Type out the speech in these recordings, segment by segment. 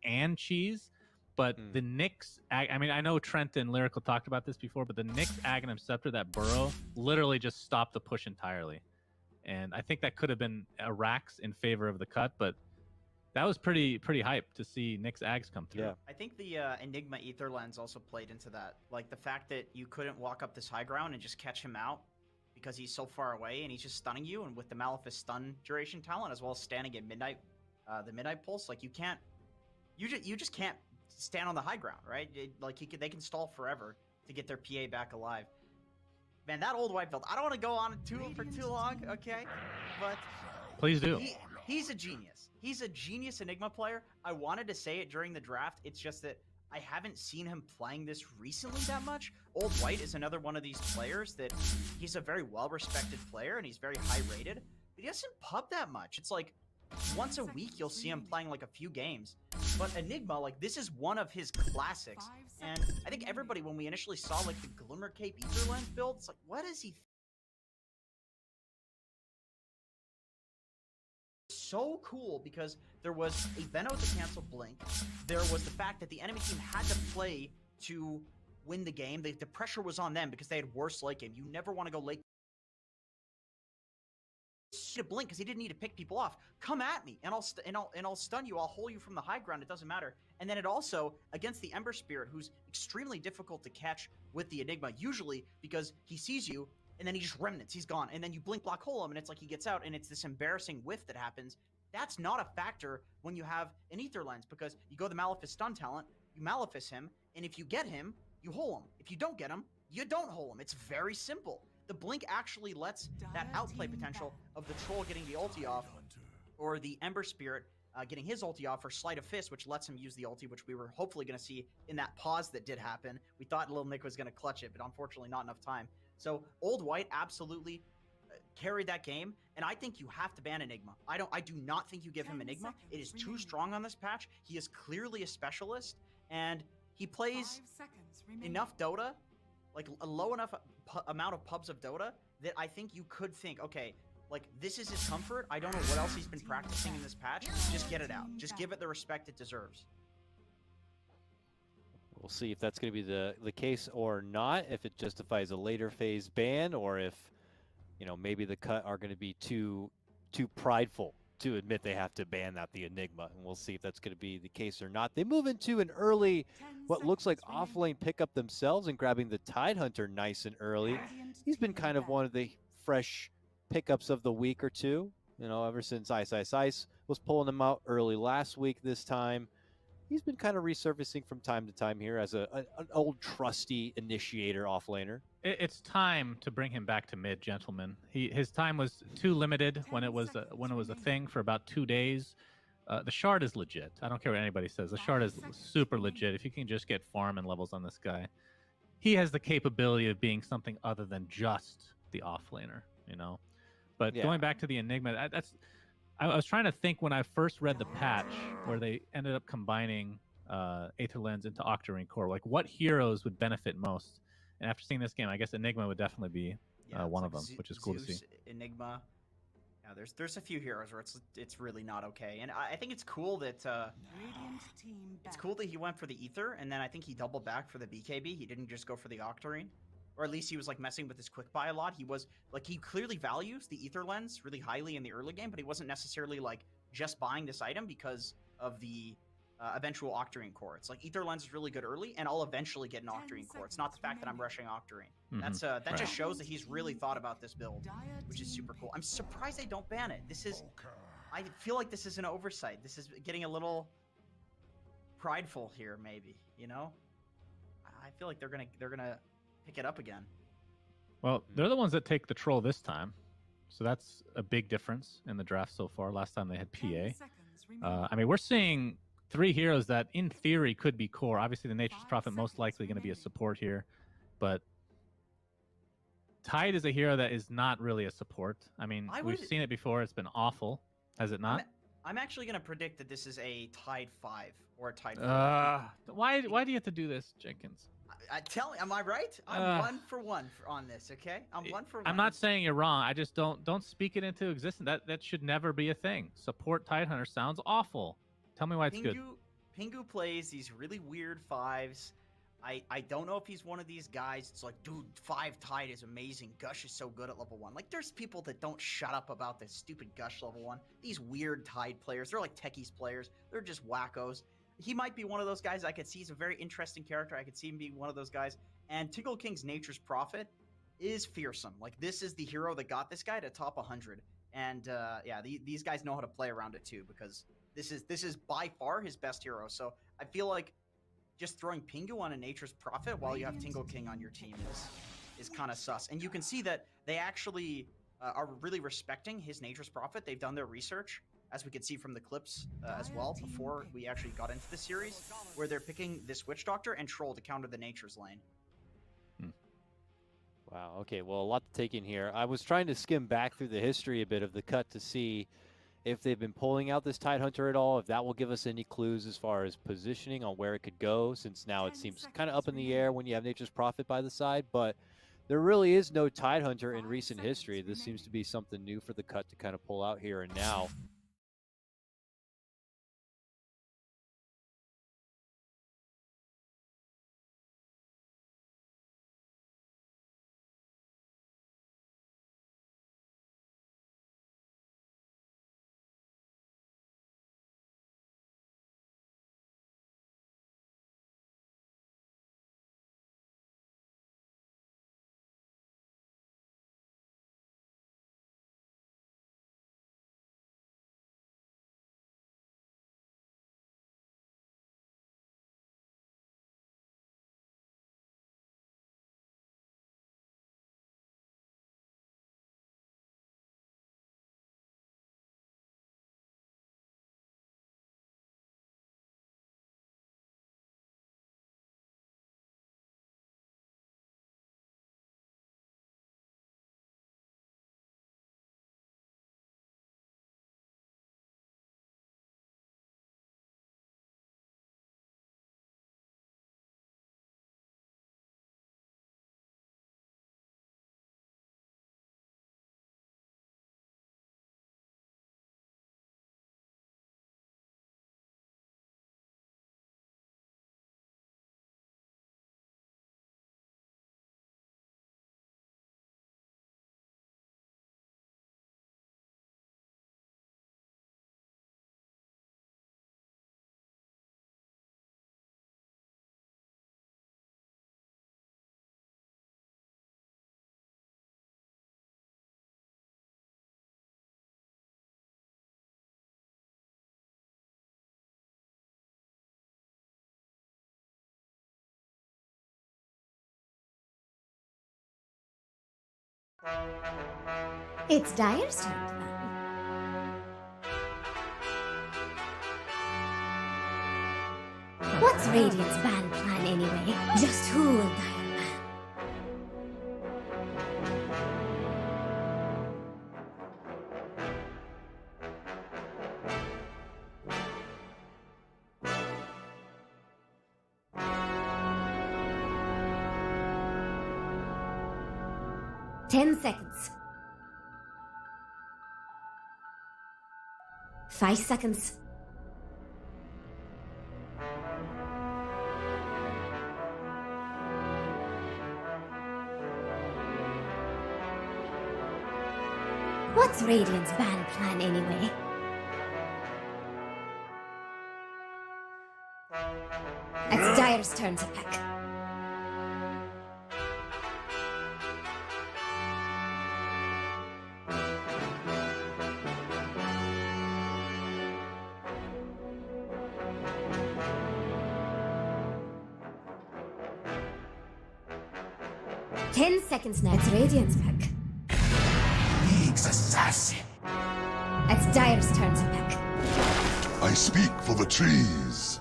and cheese. But the Nyx, I mean, I know Trent and Lyrical talked about this before, but the Nyx Aghanim Scepter, that burrow, literally just stopped the push entirely. And I think that could have been a Rax in favor of the cut, but that was pretty hype to see Nyx Ags come through. Yeah. I think the Enigma Ether Lens also played into that. Like the fact that you couldn't walk up this high ground and just catch him out because he's so far away and he's just stunning you. And with the Malefice stun duration talent, as well as standing at midnight, the midnight pulse, like you just can't stand on the high ground, right? They can stall forever to get their PA back alive. Man, that old white build, I don't want to go on for too long, okay? But please do. He's a genius. He's a genius Enigma player. I wanted to say it during the draft. It's just that I haven't seen him playing this recently that much. Old White is another one of these players that he's a very well-respected player and he's very high-rated, but he doesn't pub that much. It's like once a week you'll see him playing like a few games. But Enigma, like this is one of his classics. And I think everybody, when we initially saw like the Glimmer Cape Ether Lens build, it's like, what is he? So cool because there was a Veno to cancel Blink. There was the fact that the enemy team had to play to win the game. The pressure was on them because they had worse late game. You never want to go late to Blink because he didn't need to pick people off. Come at me and I'll stun you. I'll hold you from the high ground. It doesn't matter. And then it also against the Ember Spirit, who's extremely difficult to catch with the Enigma, usually because he sees you and then he just remnants. He's gone. And then you blink block hole him and it's like he gets out and it's this embarrassing whiff that happens. That's not a factor when you have an Ether Lens because you go the Malefice stun talent, you Malefice him, and if you get him, you hole him. If you don't get him, you don't hole him. It's very simple. The blink actually lets that outplay potential of the troll getting the ulti off or the Ember Spirit getting his ulti off for Sleight of Fist, which lets him use the ulti, which we were hopefully going to see in that pause that did happen. We thought Lil Nick was going to clutch it, but unfortunately not enough time. So Old White absolutely carried that game, and I think you have to ban Enigma. I do not think you give him Enigma. It is too strong on this patch. He is clearly a specialist, and he plays enough Dota, like a low enough amount of pubs of Dota, that I think you could think, okay, like this is his comfort. I don't know what else he's been practicing in this patch. Just get it out. Just give it the respect it deserves. We'll see if that's going to be the case or not, if it justifies a later phase ban, or if, you know, maybe the cut are going to be too prideful to admit they have to ban out the Enigma, and we'll see if that's going to be the case or not. They move into an early, what looks like off-lane pickup themselves and grabbing the Tidehunter nice and early. He's been kind of one of the fresh pickups of the week or two, you know, ever since Ice was pulling him out early last week. This time he's been kind of resurfacing from time to time here as an old trusty initiator offlaner. It's time to bring him back to mid, gentlemen. His time was too limited when it was a thing for about 2 days. The shard is legit. I don't care what anybody says. The shard is super legit. If you can just get farm and levels on this guy, he has the capability of being something other than just the offlaner, you know. But yeah, going back to the Enigma, I was trying to think when I first read the patch where they ended up combining Aether Lens into Octarine Core, like what heroes would benefit most. And after seeing this game, I guess Enigma would definitely be one of them, which is cool to see. Enigma. Yeah, there's a few heroes where it's really not okay, and I think it's cool that he went for the Ether, and then I think he doubled back for the BKB. He didn't just go for the Octarine, or at least he was like messing with his quick buy a lot. He was like, he clearly values the Ether Lens really highly in the early game, but he wasn't necessarily like just buying this item because of the eventual Octarine Core. It's like Ether Lens is really good early, and I'll eventually get an Octarine Core. It's not the fact that I'm rushing Octarine. That just shows that he's really thought about this build, which is super cool. I'm surprised they don't ban it. I feel like this is an oversight. This is getting a little prideful here, maybe. You know, I feel like they're gonna pick it up again. Well, they're the ones that take the troll this time, so that's a big difference in the draft so far. Last time they had PA. I mean, we're seeing 3 heroes that, in theory, could be core. Obviously, the Nature's Prophet most likely going to be a support here, but Tide is a hero that is not really a support. I mean, we've seen it before. It's been awful, has it not? I'm actually going to predict that this is a Tide 5 or a Tide 4. Why do you have to do this, Jenkins? Tell me, am I right? I'm 1 for 1 on this, okay? I'm 1 for 1. I'm not saying you're wrong. I just don't speak it into existence. That should never be a thing. Support Tidehunter sounds awful. Tell me why it's good. Pingu plays these really weird 5s. I don't know if he's one of these guys. It's like, dude, 5 Tide is amazing. Gush is so good at level 1. Like, there's people that don't shut up about this stupid Gush level 1. These weird Tide players, they're like techies players. They're just wackos. He might be one of those guys. I could see he's a very interesting character. I could see him being one of those guys. And Tingle King's Nature's Prophet is fearsome. Like, this is the hero that got this guy to top 100. And yeah, these guys know how to play around it too, because this is by far his best hero. So I feel like just throwing Pingu on a Nature's Prophet while you have Tingle King on your team is kind of sus. And you can see that they actually are really respecting his Nature's Prophet. They've done their research, as we could see from the clips as well before we actually got into the series, where they're picking this Witch Doctor and Troll to counter the Nature's lane. Wow, okay, well, a lot to take in here. I was trying to skim back through the history a bit of the cut to see if they've been pulling out this Tidehunter at all, if that will give us any clues as far as positioning on where it could go, since now it seems kind of up in the air when you have Nature's Prophet by the side, but there really is no Tidehunter in recent history. This seems to be something new for the cut to kind of pull out here and now. It's Dire's turn to ban. What's Radiant's ban plan anyway? Just who will Dire ban? Ten seconds. 5 seconds. What's Radiant's ban plan anyway? It's Dire's turn to pick. Seconds now. It's Radiant's pick. League's assassin. It's Dire's turn to pick. I speak for the trees.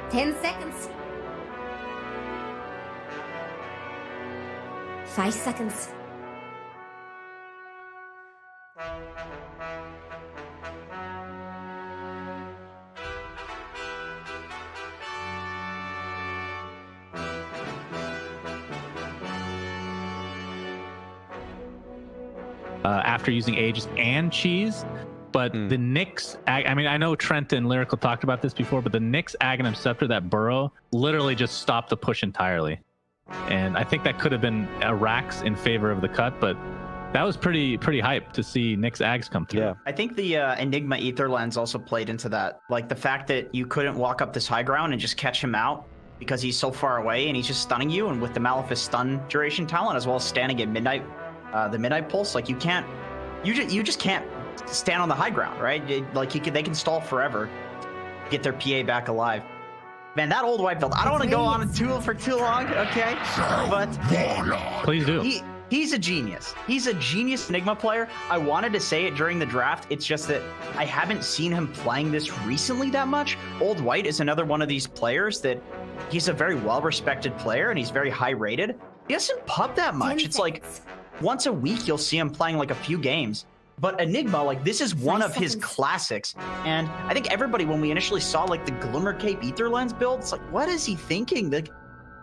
Ten seconds. 5 seconds. after using Aegis and Cheese. But the Nyx, I mean, I know Trent and Lyrical talked about this before, but the Nyx Aghanim Scepter, that burrow, literally just stopped the push entirely. And I think that could have been a Rax in favor of the cut, but that was pretty hype to see Nyx Ags come through. Yeah. I think the Enigma Ether Lens also played into that. Like the fact that you couldn't walk up this high ground and just catch him out because he's so far away and he's just stunning you. And with the Malefice stun duration talent, as well as standing at midnight, the Midnight Pulse, like you just can't stand on the high ground, right? They can stall forever, get their PA back alive. Man, that old white build, I don't want to go on for too long, okay? But please do. He's a genius. He's a genius Enigma player. I wanted to say it during the draft. It's just that I haven't seen him playing this recently that much. Old White is another one of these players that he's a very well-respected player and he's very high-rated. He doesn't pub that much. It's like once a week you'll see him playing like a few games. But Enigma, like this is one of his classics. And I think everybody, when we initially saw like the Glimmer Cape Ether Lens build, it's like, what is he thinking? Like,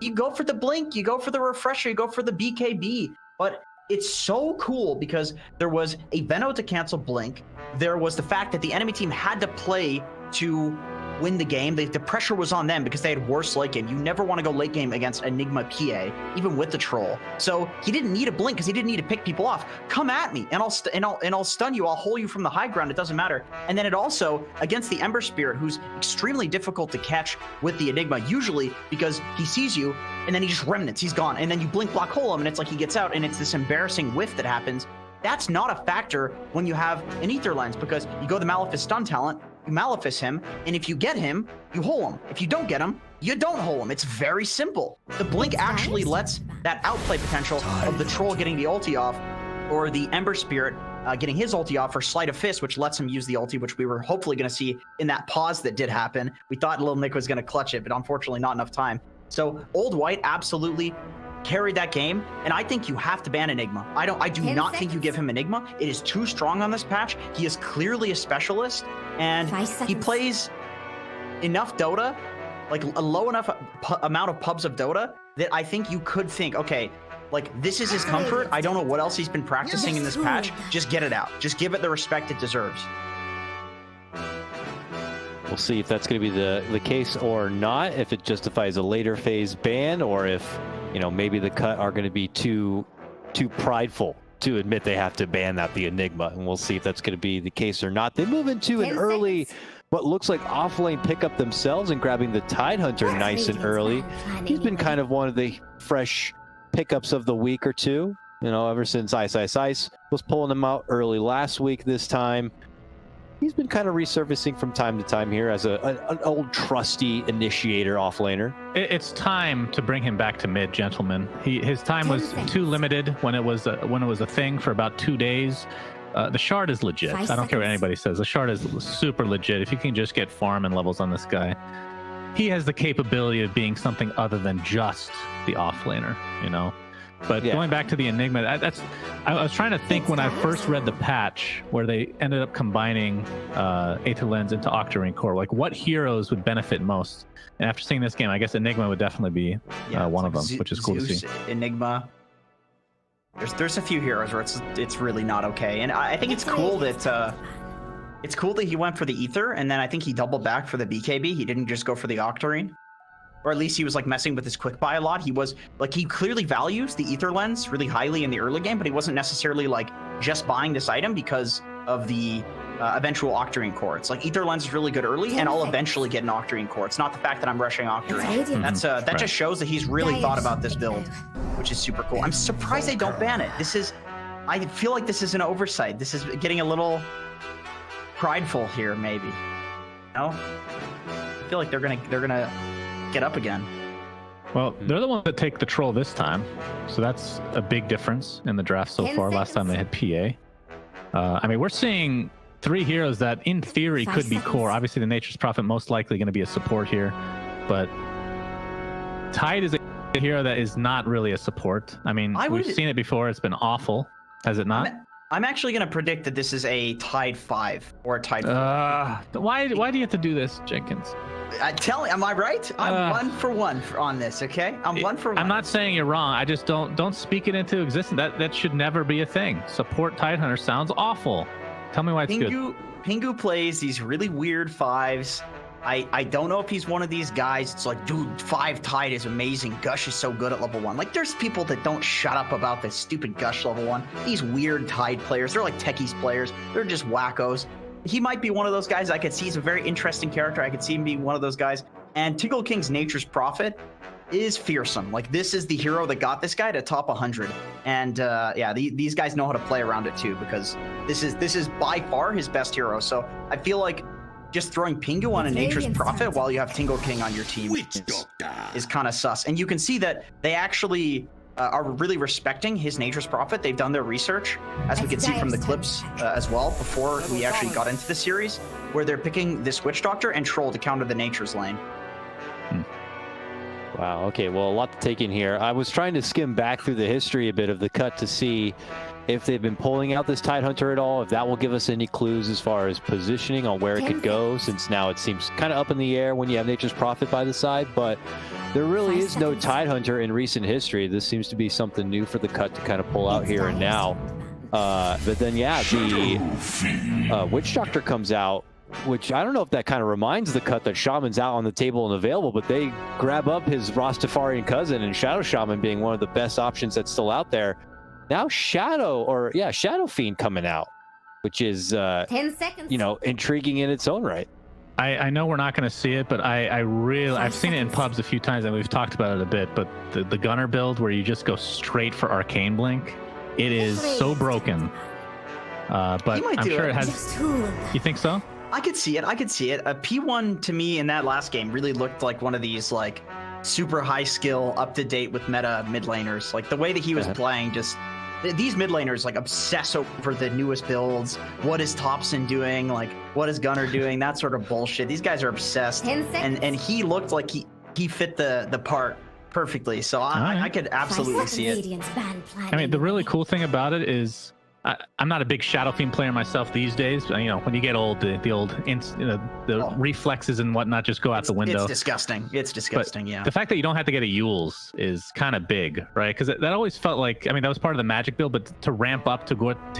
you go for the Blink, you go for the Refresher, you go for the BKB. But it's so cool because there was a Veno to cancel Blink. There was the fact that the enemy team had to play to win the game. The pressure was on them because they had worse late game. You never want to go late game against Enigma PA, even with the troll. So he didn't need a blink because he didn't need to pick people off. Come at me, and I'll stun you. I'll hole you from the high ground. It doesn't matter. And then it also against the Ember Spirit, who's extremely difficult to catch with the Enigma, usually because he sees you and then he just remnants. He's gone, and then you blink block hole him, and it's like he gets out, and it's this embarrassing whiff that happens. That's not a factor when you have an Ether Lens because you go the Malefice stun talent. You Malefice him, and if you get him, you hole him. If you don't get him, you don't hole him. It's very simple. The Blink actually lets that outplay potential of the Troll getting the ulti off, or the Ember Spirit getting his ulti off for Sleight of Fist, which lets him use the ulti, which we were hopefully going to see in that pause that did happen. We thought Lil Nick was going to clutch it, but unfortunately not enough time. So Old White absolutely carried that game, and I think you have to ban Enigma. I do not think you give him Enigma. It is too strong on this patch. He is clearly a specialist, and he plays enough Dota, like a low enough amount of pubs of Dota, that I think you could think, okay, like this is his comfort. I don't know what else he's been practicing in this patch. Just get it out. Just give it the respect it deserves. We'll see if that's going to be the case or not, if it justifies a later phase ban, or if, you know, maybe the cut are going to be too prideful to admit they have to ban the Enigma, and we'll see if that's going to be the case or not. They move into an early, what looks like offlane pickup themselves, and grabbing the Tidehunter nice and early. He's been kind of one of the fresh pickups of the week or two, you know, ever since Ice was pulling them out early last week. This time he's been kind of resurfacing from time to time here as an old trusty initiator offlaner. It's time to bring him back to mid, gentlemen. His time was too limited when it was a thing for about 2 days. The shard is legit. I don't care what anybody says. The shard is super legit. If you can just get farm and levels on this guy, he has the capability of being something other than just the offlaner, you know. But going back to the Enigma, I was trying to think when I first read the patch where they ended up combining Aether Lens into Octarine Core, like what heroes would benefit most. And after seeing this game, I guess Enigma would definitely be one of them, which is cool Zeus, to see. Enigma. There's a few heroes where it's really not okay, and I think it's cool that he went for the Ether, and then I think he doubled back for the BKB. He didn't just go for the Octarine. Or at least he was like messing with his quick buy a lot. He was like, he clearly values the Ether Lens really highly in the early game, but he wasn't necessarily like just buying this item because of the eventual Octarine Core. It's like Ether Lens is really good early, and I'll eventually get an Octarine Core. It's not the fact that I'm rushing Octarine. That just shows that he's really thought about this build, which is super cool. I'm surprised they don't ban it. I feel like this is an oversight. This is getting a little prideful here, maybe. No, I feel like they're gonna get up again. Well, they're the ones that take the troll this time, so that's a big difference in the draft so far. Last time they had PA. I mean, we're seeing 3 heroes that in theory could be core. Obviously the Nature's Prophet most likely going to be a support here, but Tide is a hero that is not really a support. I mean, we've seen it before. It's been awful, has it not? I'm actually going to predict that this is a Tide 5 or a Tide 4. Why do you have to do this, Jenkins? Tell me, am I right? I'm 1 for 1 on this, okay? I'm 1 for 1. I'm not saying you're wrong. I just don't speak it into existence. That should never be a thing. Support Tidehunter sounds awful. Tell me why it's good. Pingu plays these really weird 5s. I don't know if he's one of these guys. It's like, dude, 5 Tide is amazing. Gush is so good at level 1. Like, there's people that don't shut up about this stupid Gush level 1. These weird Tide players, they're like techies players. They're just wackos. He might be one of those guys. I could see he's a very interesting character. I could see him being one of those guys. And Tingle King's Nature's Prophet is fearsome. Like, this is the hero that got this guy to top 100. And yeah, these guys know how to play around it too, because this is by far his best hero. So I feel like just throwing Pingu on a Nature's Prophet while you have Tingle King on your team is kind of sus. And you can see that they actually are really respecting his Nature's Prophet. They've done their research, as we can see from the clips as well, before we actually got into the series, where they're picking this Witch Doctor and Troll to counter the Nature's lane. Wow, okay, well, a lot to take in here. I was trying to skim back through the history a bit of the cut to see if they've been pulling out this Tidehunter at all, if that will give us any clues as far as positioning on where it could go, since now it seems kind of up in the air when you have Nature's Prophet by the side, but there really is no Tidehunter in recent history. This seems to be something new for the cut to kind of pull out here and now. But then, yeah, the Witch Doctor comes out, which I don't know if that kind of reminds the cut that Shaman's out on the table and available, but they grab up his Rastafarian cousin and Shadow Shaman being one of the best options that's still out there. Now Shadow Fiend coming out, which is 10 seconds. you know, intriguing in its own right. I know we're not going to see it, but I've seen it in pubs a few times, and we've talked about it a bit, but the Gunner build where you just go straight for Arcane Blink, it is so broken. But I'm sure it has. You think so? I could see it. P1 to me in that last game really looked like one of these like super high skill, up to date with meta mid laners. Like the way that he was playing, just these mid laners like obsess over the newest builds. What is Thompson doing? Like what is Gunner doing? That sort of bullshit. These guys are obsessed, and he looked like he fit the part perfectly. So I could absolutely see it. I mean, the really cool thing about it is I'm not a big Shadow Fiend player myself these days, but you know, when you get old, the reflexes and whatnot just go out the window. It's disgusting. But yeah. The fact that you don't have to get a Yules is kind of big, right? Because that always felt like, I mean, that was part of the magic build, but to ramp up to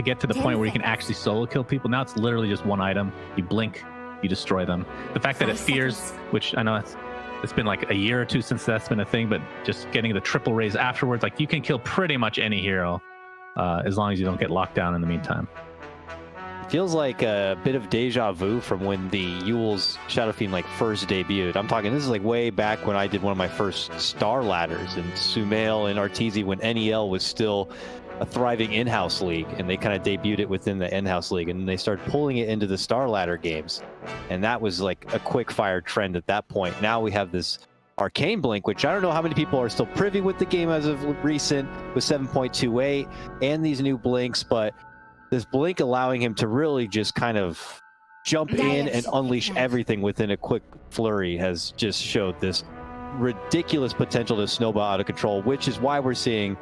get to the point where you can actually solo kill people, now it's literally just one item. You blink, you destroy them. The fact that it fears, which I know it's been like a year or two since that's been a thing, but just getting the triple raise afterwards, like you can kill pretty much any hero. As long as you don't get locked down in the meantime. It feels like a bit of deja vu from when the Yule's Shadow Fiend like first debuted. I'm talking, this is like way back when I did one of my first star ladders in Sumail and Arteezy when NEL was still a thriving in-house league, and they kind of debuted it within the in-house league, and they started pulling it into the star ladder games, and that was like a quick fire trend at that point. Now we have this Arcane Blink, which I don't know how many people are still privy with the game as of recent with 7.28 and these new blinks, but this blink allowing him to really just kind of jump in and unleash everything within a quick flurry has just showed this ridiculous potential to snowball out of control, which is why we're seeing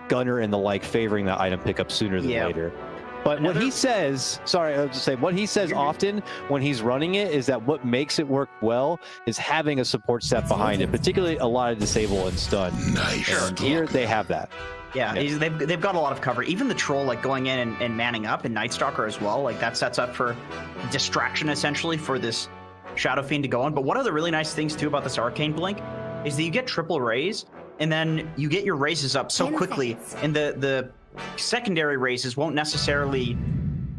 Gunner and the like favoring that item pickup sooner than later. But what he says, sorry, I was just saying, what he says often when he's running it is that what makes it work well is having a support set behind it, particularly a lot of disable and stun. And here they have that. Yeah, they've got a lot of cover. Even the Troll, like going in and manning up, and Night Stalker as well, like that sets up for distraction essentially for this Shadow Fiend to go on. But one of the really nice things too about this Arcane Blink is that you get triple raise, and then you get your raises up so quickly, and the secondary raises won't necessarily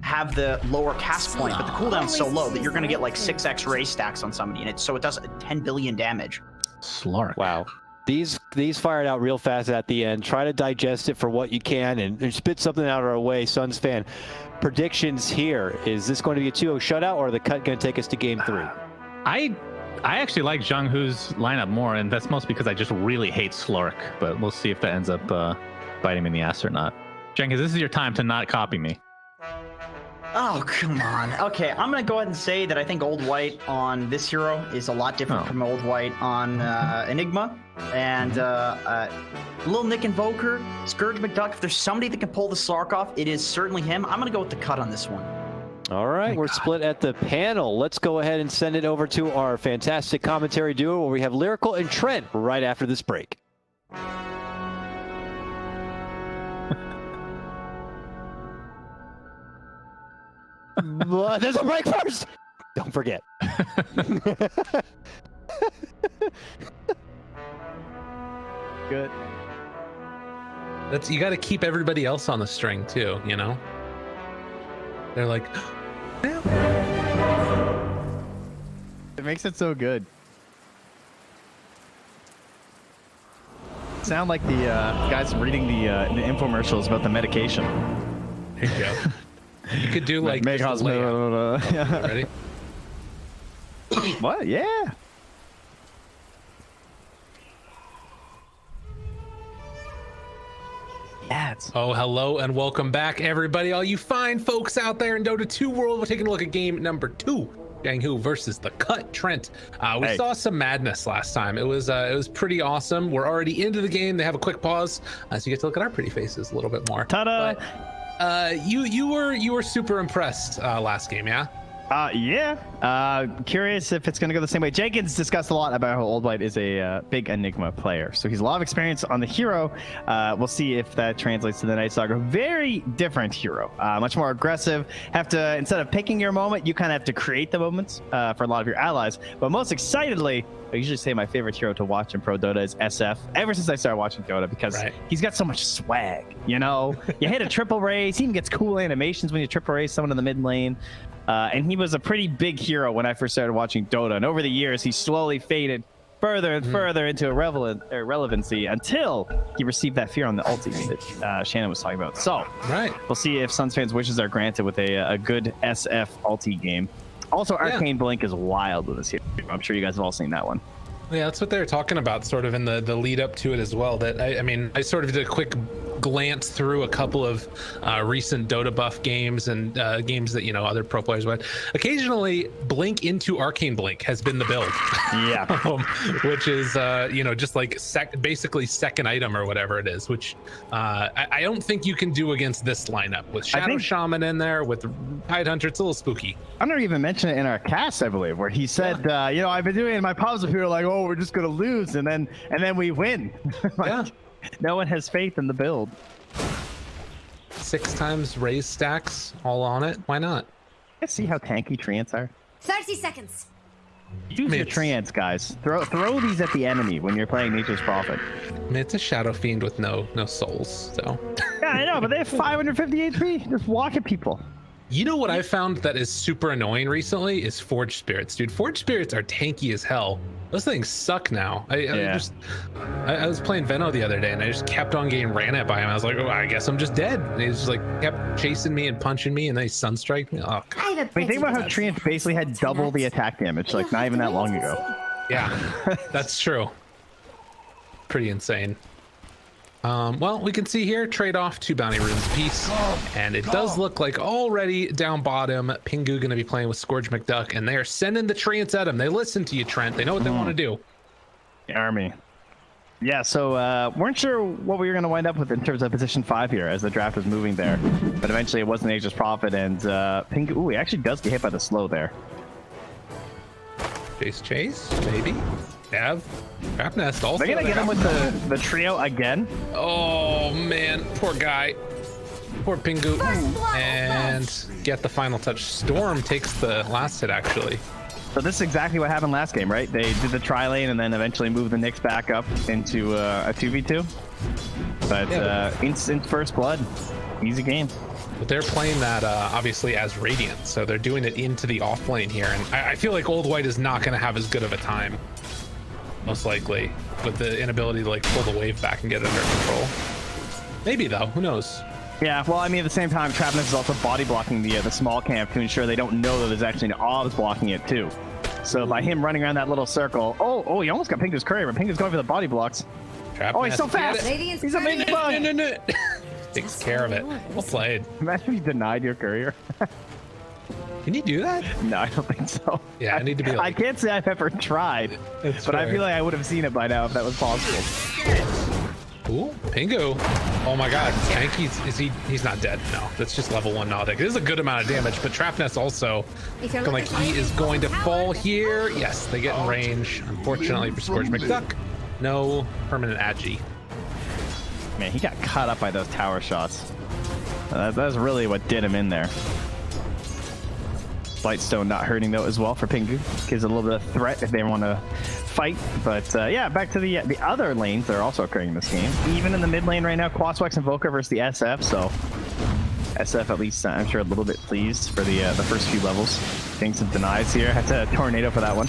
have the lower cast point, but the cooldown's so low that you're going to get like 6x raise stacks on somebody, and so it does 10 billion damage. Slark. Wow. These fired out real fast at the end. Try to digest it for what you can and spit something out of our way. Suns fan, predictions here. Is this going to be a 2-0 shutout, or are the cut going to take us to game 3? I actually like Jiang Hu's lineup more, and that's mostly because I just really hate Slark, but we'll see if that ends up biting me in the ass or not. Jenkins, this is your time to not copy me. Oh, come on. Okay, I'm going to go ahead and say that I think Old White on this hero is a lot different from Old White on Enigma. And Lil Nick Invoker, Scourge McDuck, if there's somebody that can pull the Slark off, it is certainly him. I'm going to go with the cut on this one. All right, we're split at the panel. Let's go ahead and send it over to our fantastic commentary duo where we have Lyrical and Trent right after this break. There's a break first. Don't forget. Good. That's, you got to keep everybody else on the string too, you know? They're like, it makes it so good. Sound like the guys reading the infomercials about the medication. there you go. You could do like Make just a layout. hospital. Ready? What? Yeah. Yes. Oh, hello and welcome back, everybody. All you fine folks out there in Dota 2 world. We're taking a look at game number 2. Jiang Hu versus the Cut Trent. We saw some madness last time. It was pretty awesome. We're already into the game. They have a quick pause, so you get to look at our pretty faces a little bit more. Ta-da! But, you were super impressed last game, yeah? Yeah. Curious if it's going to go the same way. Jenkins discussed a lot about how Old White is a big Enigma player. So he's a lot of experience on the hero. We'll see if that translates to the Night Stalker. Very different hero. Much more aggressive. Have to, instead of picking your moment, you kind of have to create the moments for a lot of your allies. But most excitedly, I usually say my favorite hero to watch in Pro Dota is SF. Ever since I started watching Dota, because he's got so much swag. You know, you hit a triple raise. He even gets cool animations when you triple raise someone in the mid lane. And he was a pretty big hero when I first started watching Dota. And over the years, he slowly faded further and further into irrelevancy until he received that fear on the ulti that Shannon was talking about. So we'll see if Suns fans' wishes are granted with a good SF ulti game. Also, Arcane Blink is wild with this hero. I'm sure you guys have all seen that one. Yeah, that's what they were talking about sort of in the lead up to it as well. That I mean, I sort of did a quick glance through a couple of recent Dota buff games and games that, you know, other pro players would. Occasionally, Blink into Arcane Blink has been the build. Yeah. Which is, you know, just like basically second item or whatever it is, which I don't think you can do against this lineup. With Shadow Shaman in there, with Tide Hunter, it's a little spooky. I don't even mention it in our cast, I believe, where he said, you know, I've been doing my pubs with people like, oh, we're just gonna lose, and then we win. Like, no one has faith in the build. 6 times raise stacks all on it. Why not? Let's see how tanky treants are. 30 seconds. Use your treants, guys. Throw these at the enemy when you're playing Nature's Prophet. I mean, it's a Shadow Fiend with no souls, so. Yeah, I know, but they have 550 HP. Just walk at people. You know what I found that is super annoying recently is Forge Spirits, dude. Forge Spirits are tanky as hell. Those things suck now. I was playing Veno the other day and I just kept on getting ran at by him. I was like, oh, I guess I'm just dead. And he just like kept chasing me and punching me, and then he sunstriked me. Oh, God. Think about how Treant basically had double the attack damage, like not even that long ago. Yeah, that's true. Pretty insane. Well, we can see here, trade off 2 bounty runes apiece, and it does look like already down bottom, Pingu going to be playing with Scourge McDuck, and they are sending the treants at him. They listen to you, Trent. They know what they want to do. The army. Yeah, so weren't sure what we were going to wind up with in terms of position 5 here as the draft was moving there, but eventually it wasn't Nature's Prophet, and Pingu, ooh, he actually does get hit by the slow there. Chase, maybe. Trap Nest also. They're gonna get him with the trio again. Oh man, poor guy. Poor Pingu. And get the final touch. Storm takes the last hit actually. So this is exactly what happened last game, right? They did the tri-lane and then eventually moved the Nyx back up into a 2v2. But instant first blood. Easy game. But they're playing that obviously as Radiant, so they're doing it into the off lane here. And I feel like Old White is not going to have as good of a time, most likely, with the inability to like pull the wave back and get it under control. Maybe though, who knows? Yeah, well, I mean, at the same time, Trapness is also body blocking the small camp to ensure they don't know that there's actually an obs blocking it too. So by him running around that little circle, oh, he almost got Pingu's courier, but Pingu's going for the body blocks. Trapness, he's so fast! He's a main bug! No. Takes care of it. Well played. Imagine he denied your courier. Can you do that? No, I don't think so. Yeah, I need to be like... I can't say I've ever tried, but I feel like I would have seen it by now if that was possible. Ooh, Pingu. Oh my god, Tanky's, he's not dead. No, that's just level 1 Nautic. It is a good amount of damage, but Trapnest also looking like he is going to fall here. Yes, they get in range. Unfortunately for Scourge McDuck, no permanent agi. Man, he got caught up by those tower shots. That's really what did him in there. Blightstone not hurting though as well for Pingu. Gives a little bit of threat if they want to fight. But yeah, back to the other lanes that are also occurring in this game. Even in the mid lane right now, Quaswex Invoker versus the SF. So SF at least I'm sure a little bit pleased for the first few levels. Getting some denies here. Had to tornado for that one.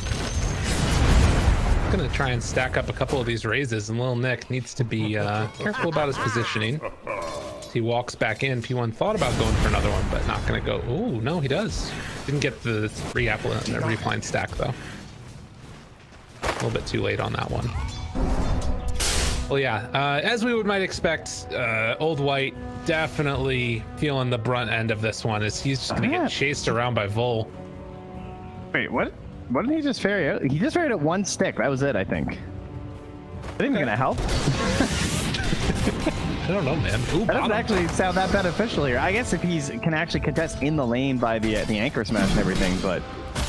Gonna try and stack up a couple of these raises, and Lil Nick needs to be careful about his positioning. He walks back in. P1 thought about going for another one, but not gonna go. Oh no, he does. Didn't get the repline stack though. A little bit too late on that one. Well, yeah, as we might expect, Old White definitely feeling the brunt end of this one, as he's just gonna get chased around by Vol. Wait, what? What did he just ferry out? He just ferried out 1 stick. That was it, I think. That even gonna help? I don't know, man. Ooh, that doesn't actually sound that beneficial here. I guess if he's can actually contest in the lane by the anchor smash and everything, but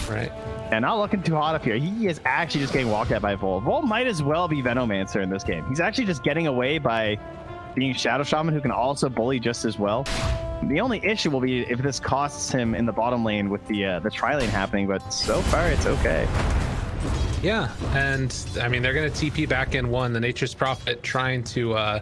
right. And not looking too hot up here. He is actually just getting walked at by Vol. Vol might as well be Venomancer in this game. He's actually just getting away by being Shadow Shaman, who can also bully just as well. The only issue will be if this costs him in the bottom lane with the tri-lane happening, but so far it's okay. Yeah, and I mean, they're going to TP back in 1. The Nature's Prophet trying to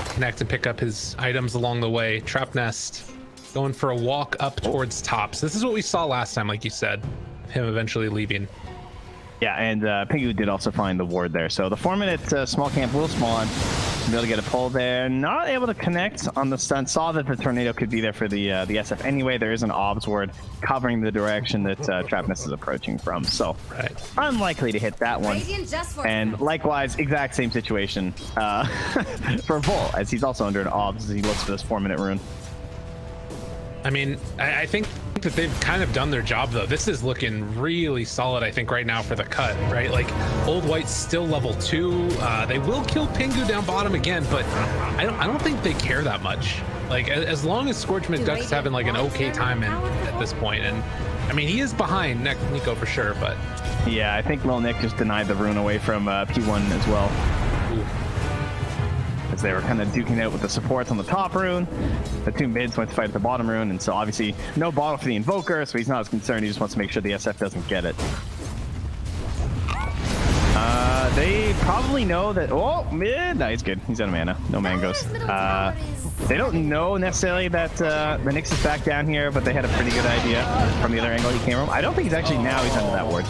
connect and pick up his items along the way. Trapnest going for a walk up towards tops. This is what we saw last time, like you said, him eventually leaving. Yeah, and Pingu did also find the ward there. So the 4-minute small camp will spawn. Be able to get a pull there. Not able to connect on the stun. Saw that the tornado could be there for the SF anyway. There is an obs ward covering the direction that Trapnest is approaching from. So unlikely to hit that one. And likewise, exact same situation for Vol, as he's also under an obs as he looks for this 4-minute rune. I mean, I think that they've kind of done their job though. This is looking really solid, I think, right now for the cut, right? Like Old White's still level 2. They will kill Pingu down bottom again, but I don't think they care that much. Like as long as Scourge McDuck's having like an okay time at this point, and I mean he is behind Nico for sure, but yeah, I think Lil Nick just denied the rune away from P1 as well. Ooh. As they were kind of duking out with the supports on the top rune. The 2 mids went to fight at the bottom rune, and so obviously no bottle for the Invoker, so he's not as concerned. He just wants to make sure the SF doesn't get it. They probably know that. Oh, mid. No, he's good. He's out of mana. No mangoes. They don't know necessarily that the Nyx is back down here, but they had a pretty good idea from the other angle he came from. I don't think he's actually now he's under that ward.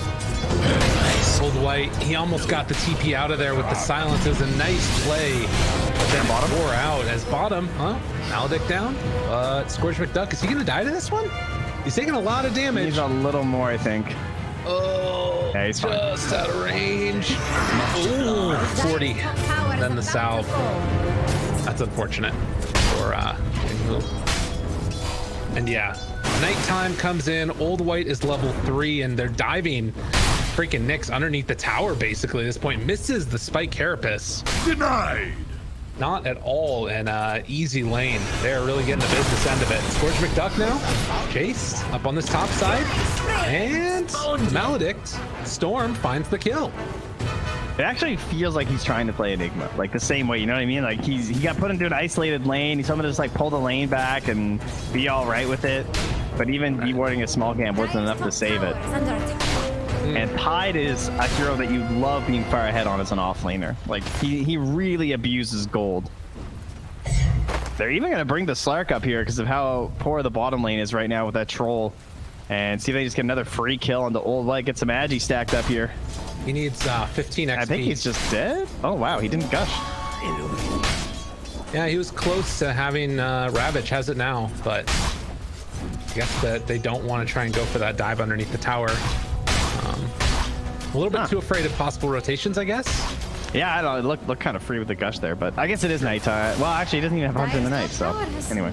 Old White, he almost got the TP out of there with the silence. Is a nice play. But then bottom 4 out as bottom, huh? Maledict down. Scourge McDuck, is he gonna die to this one? He's taking a lot of damage. He's a little more, I think. Oh, yeah, he's just out of range. Ooh, 40. And then the salve. That's unfortunate for and yeah, nighttime comes in. Old White is level 3, and they're diving freaking Nyx underneath the tower basically at this point. Misses the spike carapace. Denied. Not at all an easy lane. They're really getting the business end of it. Scourge McDuck now chased up on this top side, and Maledict Storm finds the kill. It actually feels like he's trying to play Enigma, like the same way, you know what I mean? Like he got put into an isolated lane. He's someone to just like pull the lane back and be all right with it. But even dewarding a small camp wasn't enough to save it. And Tide is a hero that you love being far ahead on as an offlaner. Like he really abuses gold. They're even gonna bring the Slark up here because of how poor the bottom lane is right now with that troll. And see if they just get another free kill on the Old White. Get some Agi stacked up here. He needs 15 XP. I think he's just dead. Oh wow, he didn't gush. Yeah, he was close to having Ravage, has it now, but I guess that they don't want to try and go for that dive underneath the tower. A little bit too afraid of possible rotations, I guess. Yeah, I don't know. It looked kind of free with the gush there, but I guess it is nighttime. Well, actually, he doesn't even have Hunter in the night, so anyway.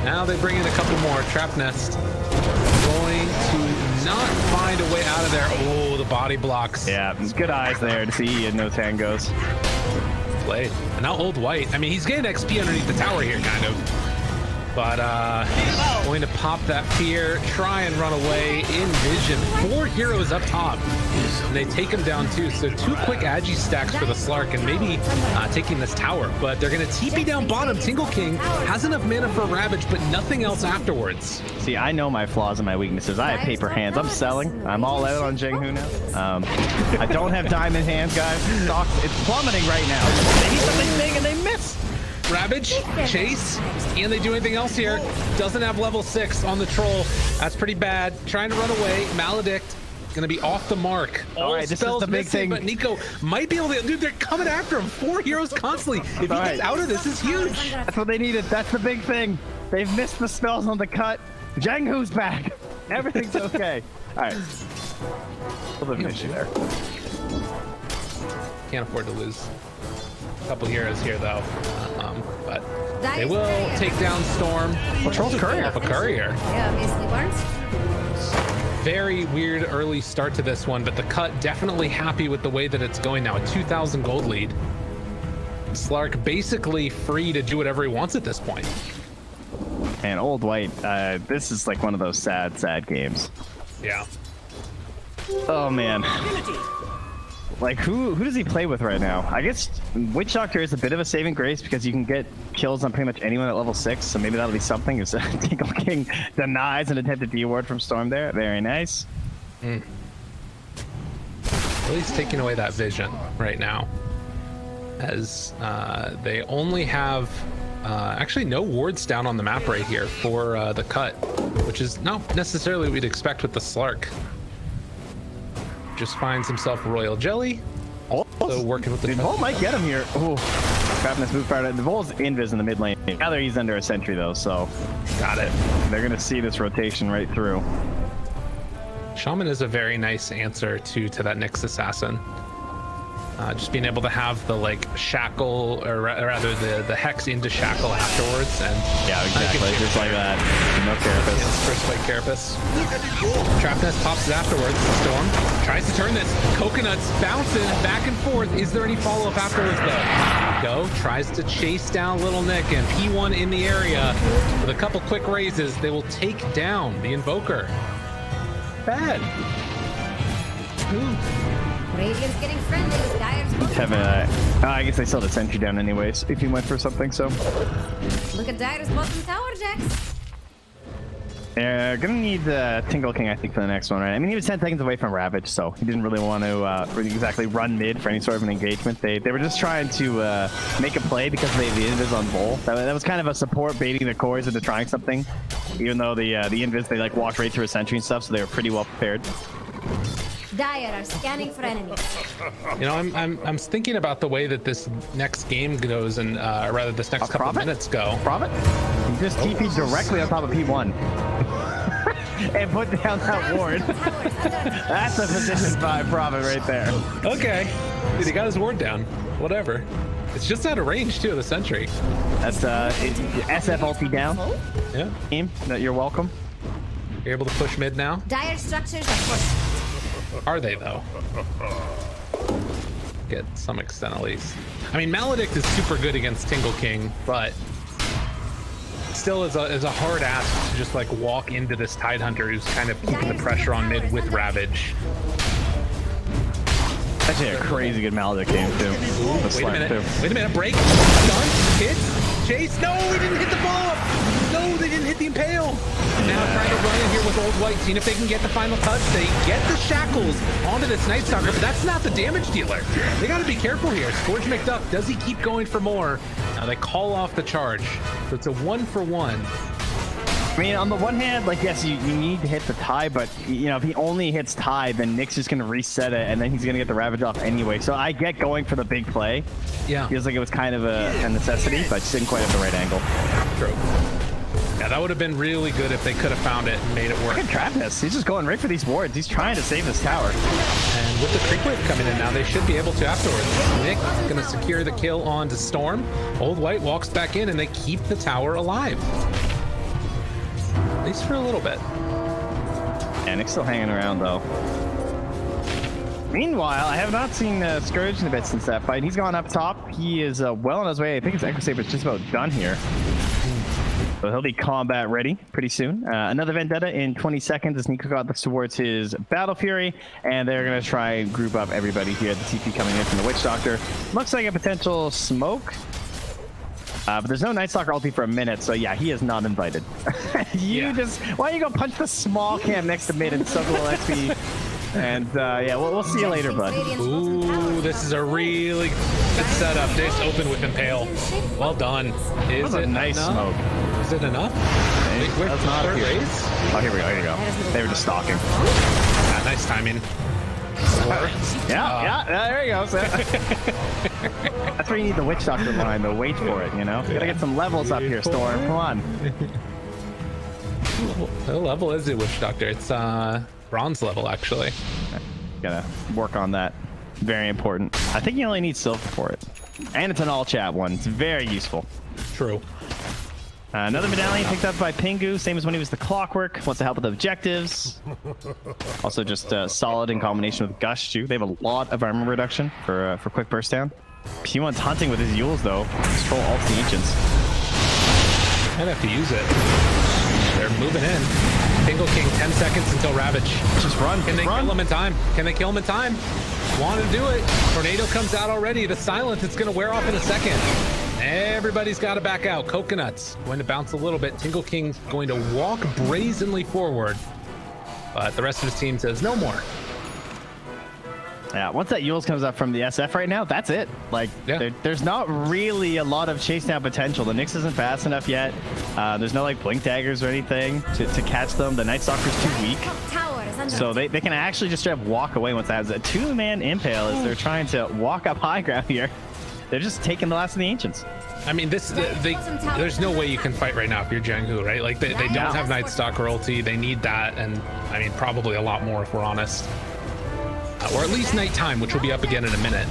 Now they bring in a couple more. Trap Nest going to not find find a way out of there. Oh, the body blocks. Yeah, good eyes there to see and no tangos. Played. And now Old White. I mean, he's getting XP underneath the tower here, kind of. But going to pop that fear, try and run away in vision. 4 heroes up top, and they take him down too. So 2 quick agi stacks for the Slark, and maybe taking this tower. But they're going to TP down bottom. Tingle King has enough mana for Ravage, but nothing else afterwards. See, I know my flaws and my weaknesses. I have paper hands. I'm selling. I'm all out on Jiang Hu now. I don't have diamond hands, guys. Stocks, it's plummeting right now. They need something big and they miss. Ravage, chase, can they do anything else here? Doesn't have level 6 on the troll. That's pretty bad. Trying to run away. Maledict gonna be off the mark. All right, this is the big thing. But Nico might be able to. Dude, they're coming after him. 4 heroes constantly. If he gets out of this, is huge. That's what they needed. That's the big thing. They've missed the spells on the cut. Jiang Hu's back. Everything's okay. All right. A little bit of an issue there. Can't afford to lose a couple heroes here, though. But they will take down Storm. Well, Troll's courier. Off a courier. Yeah, obviously weren't. Very weird early start to this one, but the cut definitely happy with the way that it's going now. A 2,000 gold lead. Slark basically free to do whatever he wants at this point. And Old White, this is like one of those sad games. Yeah. Oh man. Like who does he play with right now? I guess Witch Doctor is a bit of a saving grace because you can get kills on pretty much anyone at level 6, so maybe that'll be something. If Tingle King denies an attempted D-ward from Storm there. Very nice. At least taking away that vision right now, as they only have actually no wards down on the map right here for the cut, which is not necessarily what we'd expect with the Slark. Just finds himself Royal Jelly. Also working with the Vol might get him here. Oh, grabbing this move fire. The Vol's invis in the mid lane. Now he's under a sentry though, so got it. They're gonna see this rotation right through. Shaman is a very nice answer to that Nyx Assassin. Just being able to have the like shackle, or rather the hex into shackle afterwards, and yeah, exactly, just like that. No Carapace. First fight Carapace. Trapnest pops it afterwards. Storm tries to turn this. Coconuts bouncing back and forth. Is there any follow-up afterwards though? Go tries to chase down Little Nick, and P1 in the area with a couple quick raises. They will take down the Invoker. Bad. Ooh. Radiant's getting friendly with Dire's I guess they still had a sentry down anyways if he went for something, so. Look at Dire's bottom tower, Jax. They're gonna need Tingle King, I think, for the next one, right? I mean, he was 10 seconds away from Ravage, so he didn't really want to exactly run mid for any sort of an engagement. They were just trying to make a play because they have the invis on Bull. That was kind of a support baiting the cores into trying something, even though the invis, they like walked right through a sentry and stuff, so they were pretty well prepared. Dire are scanning for enemies. You know, I'm thinking about the way that this next game goes, and rather this next couple of minutes go. Prophet? You just TP directly on top of P1 and put down that ward. That's a position 5 Prophet right there. Okay, dude, he got his ward down. Whatever. It's just out of range too of the sentry. That's SF ulti down. Yeah. Team, you're welcome. You're able to push mid now. Dire structures are pushed. Are they though? Get some extent at least. I mean, Maledict is super good against Tingle King, but still is a hard ask to just like walk into this Tidehunter who's kind of keeping the pressure on mid with Ravage. Actually, a crazy good Maledict game too. Wait a minute, break, stun, hits, chase. No, we didn't hit the follow-up. No, they didn't hit the impale. Now trying to run in here with Old White, seeing if they can get the final touch. They get the shackles onto this Night Stalker, but that's not the damage dealer. They got to be careful here. Scourge McDuck, does he keep going for more? Now they call off the charge, so it's a 1-for-1. I mean, on the one hand, like, yes, you need to hit the tie, but, you know, if he only hits tie, then Nick's just going to reset it, and then he's going to get the Ravage off anyway. So I get going for the big play. Yeah. Feels like it was kind of a necessity, but just didn't quite have the right angle. True. Yeah, that would have been really good if they could have found it and made it work. Look at Trapnest. He's just going right for these wards. He's trying to save this tower. And with the creep wave coming in now, they should be able to afterwards. Nick going to secure the kill onto Storm. Old White walks back in, and they keep the tower alive. At least for a little bit. Yeah, Nick's still hanging around though. Meanwhile, I have not seen Scourge in a bit since that fight. He's gone up top. He is well on his way. I think his Echo Saber is just about done here. So he'll be combat ready pretty soon. Another Vendetta in 20 seconds as Nico got this towards his Battle Fury, and they're going to try and group up everybody here. The TP coming in from the Witch Doctor. Looks like a potential smoke. But there's no Night Stalker ulti for a minute, so yeah, he is not invited. Why don't you go punch the small cam next to mid and suck a little XP? And yeah, we'll see you later, bud. Ooh, this is a really good setup. Just open with Impale. Well done. Is it a nice smoke? Is it enough? That's not a raise. Oh, here we go. Here we go. They were just stalking. Yeah, nice timing. Yeah, there you go. That's where you need the Witch Doctor line to wait for it, you know? You gotta get some levels up here, Storm. Come on. What level is it, Witch Doctor? It's bronze level, actually. Gotta work on that. Very important. I think you only need silver for it. And it's an all chat one. It's very useful. True. Another medallion picked up by Pingu, same as when he was the Clockwork. Wants to help with objectives. Also just solid in combination with Gush too. They have a lot of armor reduction for quick burst down. P1's hunting with his Yules though. Control all the Ancients. Might have to use it. They're moving in. Tingle King, 10 seconds until Ravage. Just run. Can they kill him in time? Can they kill him in time? Want to do it. Tornado comes out already. The silence, it's going to wear off in a second. Everybody's got to back out. Coconuts going to bounce a little bit. Tingle King's going to walk brazenly forward. But the rest of his team says no more. Yeah, once that Yules comes up from the SF right now, that's it. Like, there's not really a lot of chase down potential. The Nyx isn't fast enough yet. There's no, like, Blink Daggers or anything to catch them. The Night Stalker's too weak. So they can actually just straight up walk away once that happens. A two-man Impale as they're trying to walk up high ground here. They're just taking the last of the Ancients. I mean, there's no way you can fight right now if you're Jiang Hu, right? Like, they don't have Night Stalker ulti. They need that, and, I mean, probably a lot more if we're honest. Or at least nighttime, which will be up again in a minute.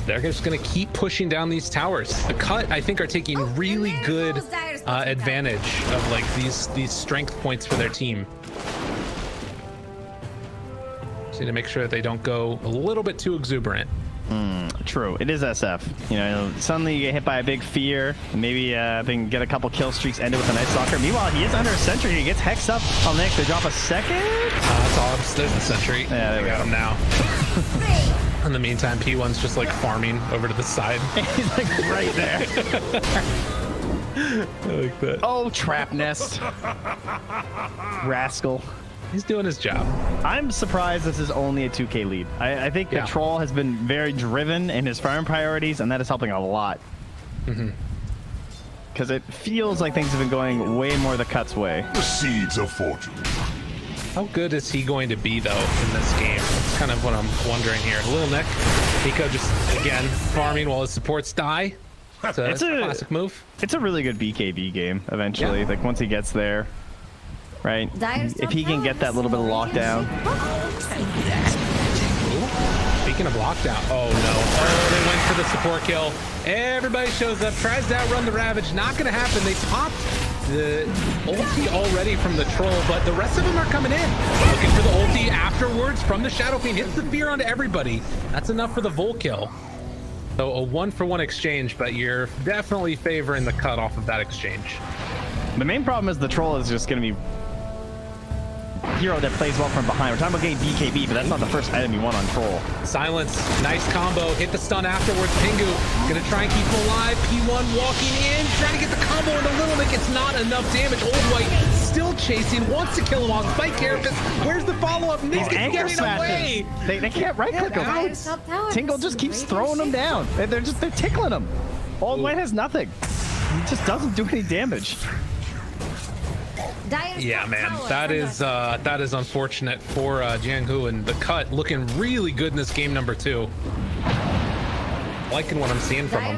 They're just going to keep pushing down these towers. The Cut, I think, are taking really good advantage of like these strength points for their team. Just need to make sure that they don't go a little bit too exuberant. True, it is SF. You know, suddenly you get hit by a big fear. Maybe they can get a couple kill streaks ended with a Night Stalker. Meanwhile, he is under a sentry. He gets hexed up on Nick. They drop a second. That's all. There's the sentry. Yeah, they got him now. In the meantime, P1's just like farming over to the side. He's like right there. I like that. Oh, trap nest. Rascal. He's doing his job. I'm surprised this is only a 2K lead. I think the Troll has been very driven in his farm priorities, and that is helping a lot. Because it feels like things have been going way more the Cut's way. The seeds of fortune. How good is he going to be, though, in this game? That's kind of what I'm wondering here. Little Nick, Nico just, again, farming while his supports die. It's a classic move. It's a really good BKB game, eventually. Like, once he gets there. Right? If he can get that little bit of lockdown. Speaking of lockdown, oh no. Oh, they went for the support kill. Everybody shows up, tries to outrun the Ravage. Not going to happen. They popped the ulti already from the Troll, but the rest of them are coming in. Looking for the ulti afterwards from the Shadow Fiend. Hits the fear onto everybody. That's enough for the Vol kill. So a 1-for-1 exchange, but you're definitely favoring the Cut off of that exchange. The main problem is the Troll is just going to be hero that plays well from behind. We're talking about getting BKB, but that's not the first item you want on Troll. Silence, nice combo, hit the stun afterwards. Pingu gonna try and keep him alive. P1 walking in, trying to get the combo into Little Nick. It's not enough damage. Old White still chasing, wants to kill him off. Spike Carapace, where's the follow-up? Nick is getting away. They can't right-click him. Tingle just keeps throwing them down. They're tickling him. Old White has nothing. He just doesn't do any damage. Yeah, man, that is unfortunate for Jiang Hu, and the Cut looking really good in this game number 2. Liking what I'm seeing from him.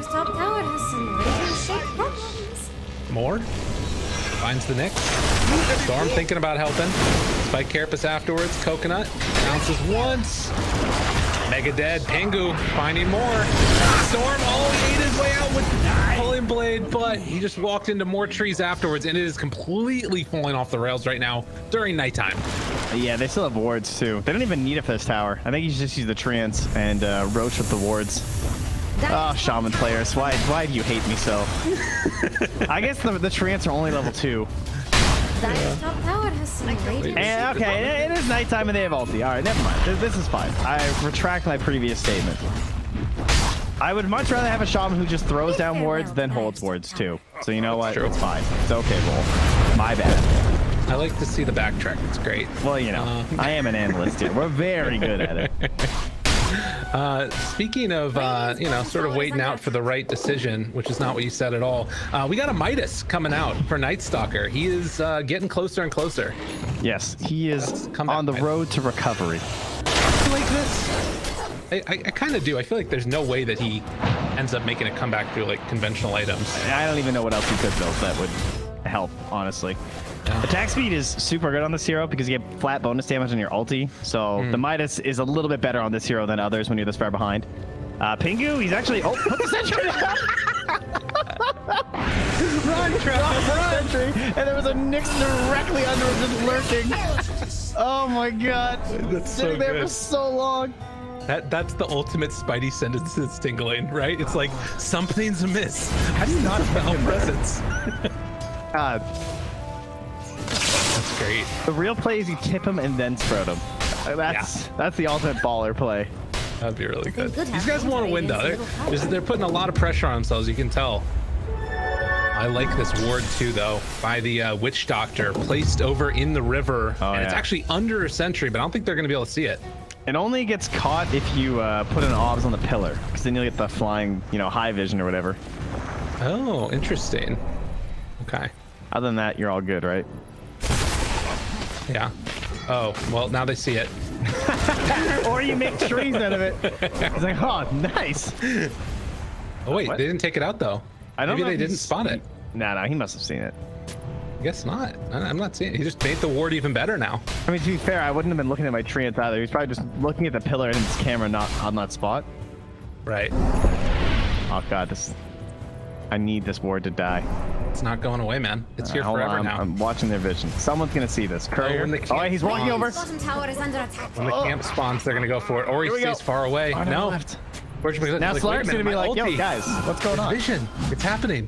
More. Finds the Nick. Storm thinking about helping. Spike Carapace afterwards. Coconut bounces once. Mega dead. Pingu finding more. Storm, oh, he ate his way out with pulling blade, but he just walked into more trees afterwards, and it is completely falling off the rails right now during nighttime. Yeah, they still have wards too. They don't even need it for this tower. I think you should just use the treants and roach with the wards. Oh, shaman players, why do you hate me so? I guess the treants are only level 2. Dire's top tower has some radiant. And, okay, it is nighttime and they have ulti. All right, never mind. This is fine. I retract my previous statement. I would much rather have a shaman who just throws down wards than holds wards too. So you know what? True. It's fine. It's okay, Bull. My bad. I like to see the backtrack. It's great. Well, you know, I am an analyst here. We're very good at it. Speaking of, you know, sort of waiting out for the right decision, which is not what you said at all. We got a Midas coming out for Night Stalker. He is getting closer and closer. Yes, he is come back, on the Midas. road to recovery. Like this, I kind of do. I feel like there's no way that he ends up making a comeback through like conventional items. I don't even know what else he could build that would help, honestly. Attack speed is super good on this hero because you get flat bonus damage on your ulti. So the Midas is a little bit better on this hero than others when you're this far behind. Pingu, he's actually put the sentry down. Run, sentry, and there was a Nyx directly under him, just lurking. Oh my god, That's so sitting there for good. so long. That's the ultimate Spidey sentences tingling, right? It's like something's amiss. I do not smell presence. God. That's great. The real play is you tip him and then spread him. That's the ultimate baller play. That'd be really good. good These guys want to win though. happens, They're putting a lot of pressure on themselves. You can tell. I like this ward too, though, by the witch doctor placed over in the river, and it's actually under a sentry, but I don't think they're going to be able to see it. It only gets caught if you put an obs on the pillar, because then you'll get the flying, you know, high vision or whatever. Oh, interesting. Okay. Other than that, you're all good, right? Yeah. Oh, well, now they see it. Or you make trees out of it. It's like, oh, nice. Oh wait, What? they didn't take it out though. I don't Maybe know they if didn't he's- spot it. No, he must have seen it. I guess not. I'm not seeing it. He just made the ward even better now. I mean, to be fair, I wouldn't have been looking at my treants either. He was probably just looking at the pillar and his camera not on that spot. Right. Oh god, I need this ward to die. It's not going away, man. It's here Hold forever on, now. I'm watching their vision. Someone's gonna see this. Courier. when the Oh, he's walking over. Bottom tower is under attack. When the camp spawns, they're gonna go for it, or he Here we stays go. far away. Oh, no. left. Fortunately, Now like, wait a Slark's minute, gonna be my like, yo, ulti. guys, what's going on? Vision. It's happening.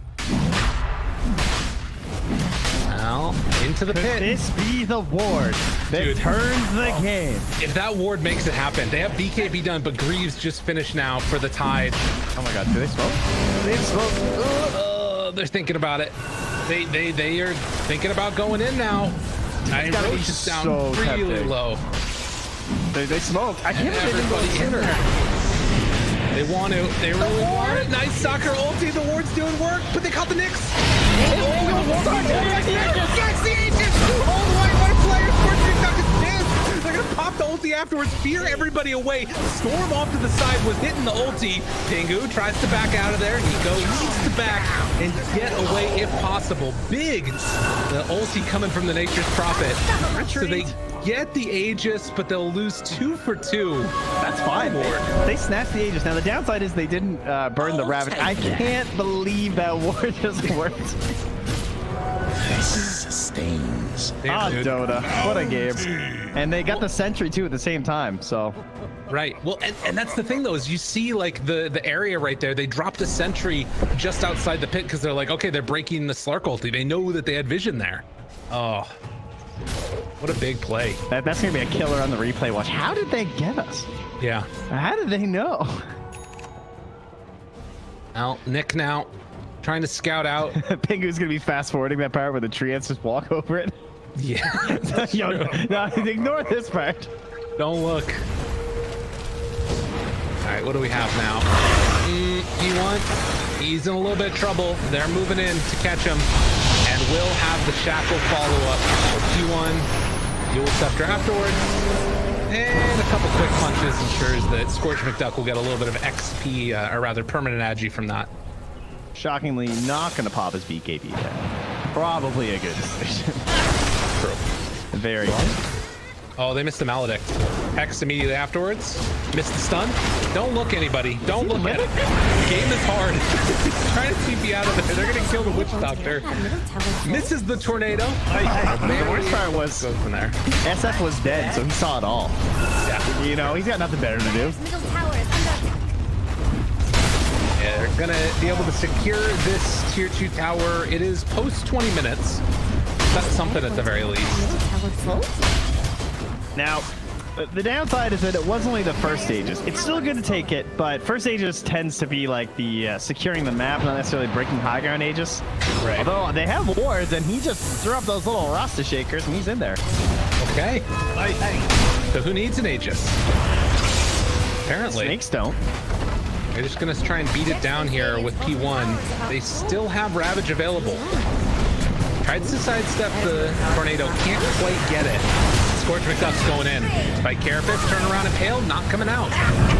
Well, into the Could pit. this be the ward that Dude. turns the game? If that ward makes it happen, they have BKB done, but Greaves just finished now for the tide. Oh my god, do they smoke? They smoke. They're thinking about it. They are thinking about going in now. And gotta be Roach is down so really tempting. low. They smoke. I can't believe they didn't go Everybody in sooner. there. They want to. They really want it. Nice soccer ulti. The ward's doing work, but they caught the Nyx. That's the Aegis. All the way, one player. Fortnite Duck is pissed. They're gonna pop the ulti afterwards, fear everybody away. Storm off to the side was hitting the ulti. Pingu tries to back out of there. Nico needs to back and get away if possible. Big. The ulti coming from the Nature's Prophet. So they get the Aegis, but they'll lose 2 for 2. That's fine. They snatched the Aegis. Now the downside is they didn't burn the Ravage. I can't believe that ward just worked. This sustains. Ah, Dude. Dota. What a game. And they got the sentry too at the same time, so. Right. Well, and that's the thing though, is you see like the area right there. They dropped a sentry just outside the pit because they're like, okay, they're breaking the Slark ulti. They know that they had vision there. Oh, what a big play. That's gonna be a killer on the replay watch. How did they get us? Yeah. How did they know? Now, Nick now trying to scout out. Pingu's gonna be fast forwarding that part where the treants just walk over it. Yeah. Yo, no, ignore this part. Don't look. All right, what do we have now? P1, he's in a little bit of trouble. They're moving in to catch him, and will have the shackle follow-up. P1, Dual Scepter afterwards, and a couple quick punches ensures that Scorch McDuck will get a little bit of XP, or rather permanent agi from that. Shockingly, not gonna pop his BKB yet. Probably a good decision. True. Very good. Oh, they missed the maledict. Hex immediately afterwards. Missed the stun. Don't look, anybody. Don't look at it. The game is hard. Trying to TP out of it. They're gonna kill the witch doctor. Misses the tornado. The worst part was Goes from there. SF was dead, so he saw it all. Yeah. You know, he's got nothing better to do. Middle tower is under attack. Yeah, they're gonna be able to secure this tier 2 tower. It is post 20 minutes. That's something at the very least. Middle tower full. Now, the downside is that it was only the first stages. It's still good to take it, but first stages tends to be like the securing the map, not necessarily breaking high ground Aegis. Right. Although they have wards, and he just threw up those little Rasta shakers, and he's in there. Okay. So who needs an Aegis? Apparently. Snakes don't. They're just gonna try and beat it down here with P1. They still have Ravage available. Tried to sidestep the tornado, can't quite get it. Scorch McDuck's going in. By Carapace, turn around and Pale, not coming out.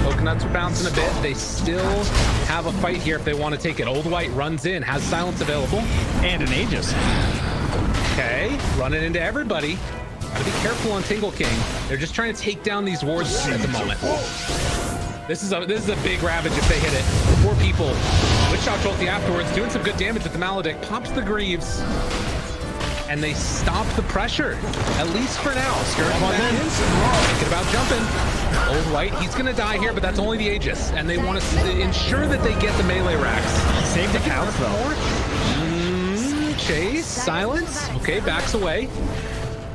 Coconuts are bouncing a bit. They still have a fight here if they want to take it. Old White runs in, has silence available. And an Aegis. Okay, running into everybody. Gotta be careful on Tingle King. They're just trying to take down these wards at the moment. This is a big Ravage if they hit it. 4 people. Witch Doctor ulti afterwards, doing some good damage with the Maledict. Pops the Greaves. And they stop the pressure, at least for now. Scourge one in. Thinking about jumping. Old White, he's gonna die here, but that's only the Aegis. And they want to ensure that they get the melee racks. Save the counts though. Chase, silence. Okay, backs away.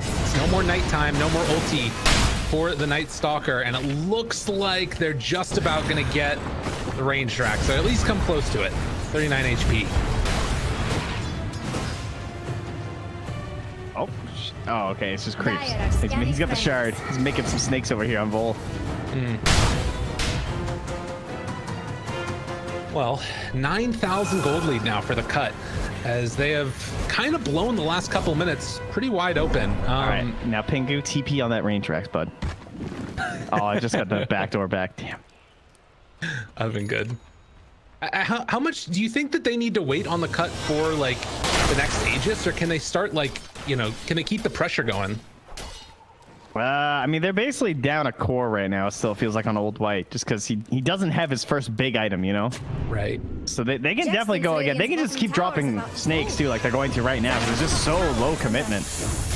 It's no more nighttime, no more ulti for the Night Stalker, and it looks like they're just about gonna get the range rack, so at least come close to it. 39 HP. Oh, okay, it's just creeps. He's got the shard. He's making some snakes over here on Vol. Well, 9,000 gold lead now for the cut, as they have kind of blown the last couple minutes pretty wide open. All right, now Pingu, TP on that range Rex, bud. Oh, I just got the backdoor back. Damn. I've been good. How much do you think that they need to wait on the cut for like the next Aegis, or can they start like, you know, can they keep the pressure going? I mean, they're basically down a core right now. It still feels like on Old White, just because he doesn't have his first big item, you know? Right. So they can definitely go again. They can just keep dropping snakes too, like they're going to right now, because it's just so low commitment.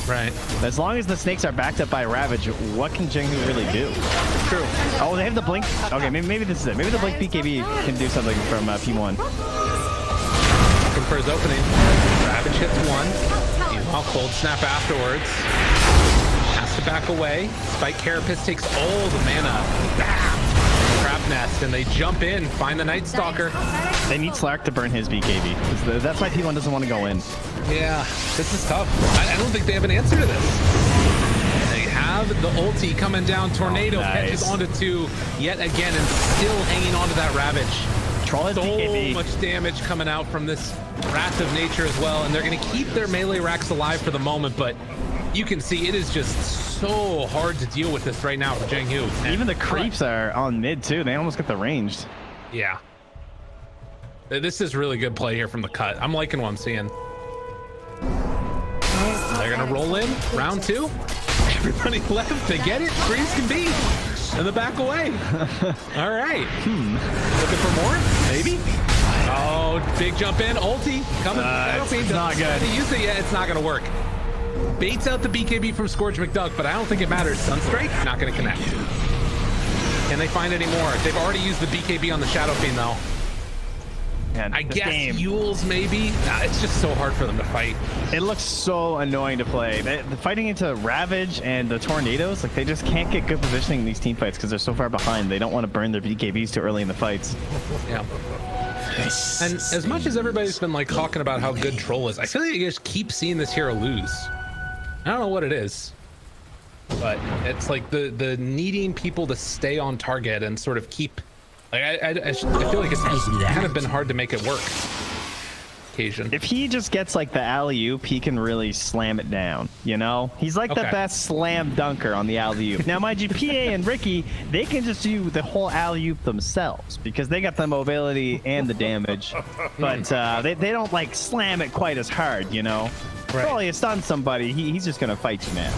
Right. As long as the snakes are backed up by Ravage, what can Jiang Hu really do? True. Oh, they have the blink. Okay, maybe this is it. Maybe the blink BKB can do something from P1. Looking for his opening. Ravage hits one. Meanwhile, cold snap afterwards. Has to back away. Spike Carapace takes all the mana. Bam! Trap nest, and they jump in, find the Night Stalker. They need Slark to burn his BKB. That's why P1 doesn't want to go in. Yeah, this is tough. I don't think they have an answer to this. They have the ulti coming down. Tornado catches onto 2 yet again, and still hanging onto that Ravage. Troll has So BKB. much damage coming out from this Wrath of Nature as well, and they're going to keep their melee racks alive for the moment, but you can see it is just so hard to deal with this right now for Jiang Hu. Even the creeps are on mid too. They almost got the ranged. Yeah. This is really good play here from the cut. I'm liking what I'm seeing. They're gonna roll in round 2. Everybody left. They get it. Free as can be. And the back away. All right. Looking for more? Maybe. Oh, big jump in. Ulti coming. It's not good. Use it yet. It's not gonna work. Baits out the BKB from Scorch McDuck, but I don't think it matters. Sunstrike, not going to connect. Can they find any more? They've already used the BKB on the Shadow Fiend, though. Man, I guess Yules, maybe. Nah, it's just so hard for them to fight. It looks so annoying to play. The fighting into Ravage and the Tornadoes, like they just can't get good positioning in these team fights because they're so far behind. They don't want to burn their BKBs too early in the fights. Yeah. And as much as everybody's been like talking about how good Troll is, I feel like you just keep seeing this hero lose. I don't know what it is, but it's like the needing people to stay on target and sort of keep. Like I feel like it's kind of been hard to make it work. Occasion. If he just gets like the alley-oop, he can really slam it down, you know? He's like the best slam dunker on the alley-oop. Now, mind you, PA and Ricky, they can just do the whole alley-oop themselves because they got the mobility and the damage, but they don't like slam it quite as hard, you know? Right. Well, you stun somebody, he's just gonna fight you, man.